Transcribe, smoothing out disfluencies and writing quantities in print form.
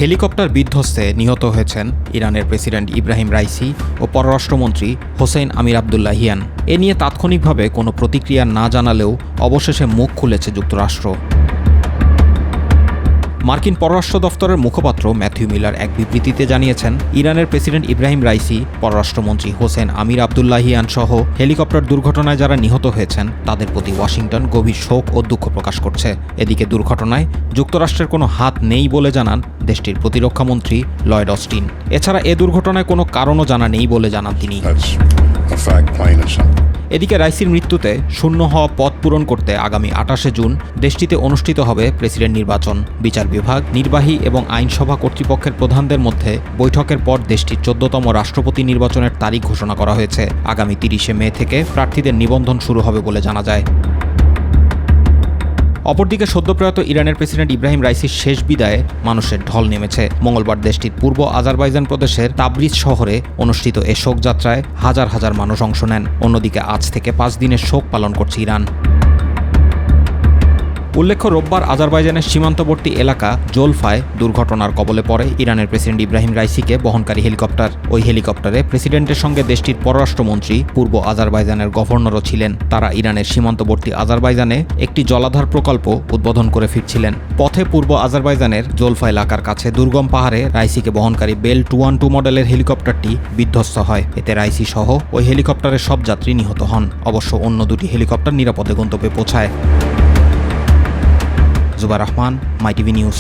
Helicopter বিধ্বস্তে নিহত হয়েছেন ইরানের প্রেসিডেন্ট ইব্রাহিম রাইসি ও পররাষ্ট্রমন্ত্রী হোসেইন আমির আবদুল্লাহিয়ান। এ নিয়ে তাৎক্ষণিকভাবে কোনো প্রতিক্রিয়া না জানালেও অবশেষে মুখ খুলেছে যুক্তরাষ্ট্র। মার্কিন পররাষ্ট্র দফতরের মুখপাত্র ম্যাথিউ মিলার এক বিবৃতিতে জানিয়েছেন, ইরানের প্রেসিডেন্ট ইব্রাহিম রাইসি, পররাষ্ট্রমন্ত্রী হোসেন আমির আবদুল্লাহিয়ান সহ হেলিকপ্টার দুর্ঘটনায় যারা নিহত হয়েছেন তাদের প্রতি ওয়াশিংটন গভীর শোক ও দুঃখ প্রকাশ করছে। এদিকে দুর্ঘটনায় যুক্তরাষ্ট্রের কোনো হাত নেই বলে জানান দেশটির প্রতিরক্ষামন্ত্রী লয়েড অস্টিন। এছাড়া এ দুর্ঘটনায় কোনো কারণও জানা নেই বলে জানান তিনি। এদিকে রাইসির মৃত্যুতে শূন্য হওয়া পদ পূরণ করতে আগামী 28শে জুন দেশটিতে অনুষ্ঠিত হবে প্রেসিডেন্ট নির্বাচন। বিচার বিভাগ, নির্বাহী এবং আইনসভা কর্তৃপক্ষের প্রধানদের মধ্যে বৈঠকের পর দেশটির 14তম রাষ্ট্রপতি নির্বাচনের তারিখ ঘোষণা করা হয়েছে। আগামী 30শে মে থেকে প্রার্থীদের নিবন্ধন শুরু হবে বলে জানা যায়। অপরদিকে সদ্যপ্রয়াত ইরানের প্রেসিডেন্ট ইব্রাহিম রাইসির শেষ বিদায়ে মানুষের ঢল নেমেছে। মঙ্গলবার দেশটির পূর্ব আজারবাইজান প্রদেশের তাবরিজ শহরে অনুষ্ঠিত এ শোকযাত্রায় হাজার হাজার মানুষ অংশ নেন। অন্যদিকে আজ থেকে 5 দিনের শোক পালন করছে ইরান। উল্লেখ্য, রোববার আজারবাইজানের সীমান্তবর্তী এলাকা জোলফায় দুর্ঘটনার কবলে পড়ে ইরানের প্রেসিডেন্ট ইব্রাহিম রাইসিকে বহনকারী হেলিকপ্টার। ওই হেলিকপ্টারে প্রেসিডেন্টের সঙ্গে দেশটির পররাষ্ট্রমন্ত্রী, পূর্ব আজারবাইজানের গভর্নরও ছিলেন। তারা ইরানের সীমান্তবর্তী আজারবাইজানে একটি জলাধার প্রকল্প উদ্বোধন করে ফিরছিলেন। পথে পূর্ব আজারবাইজানের জোলফা এলাকার কাছে দুর্গম পাহাড়ে রাইসিকে বহনকারী বেল 212 মডেলের হেলিকপ্টারটি বিধ্বস্ত হয়। এতে রাইসি সহ ওই হেলিকপ্টারের সব যাত্রী নিহত হন। অবশ্য অন্য দুটি হেলিকপ্টার নিরাপদে গন্তব্যে পৌঁছায়। জুবার রহমান, মাই টিভি নিউজ।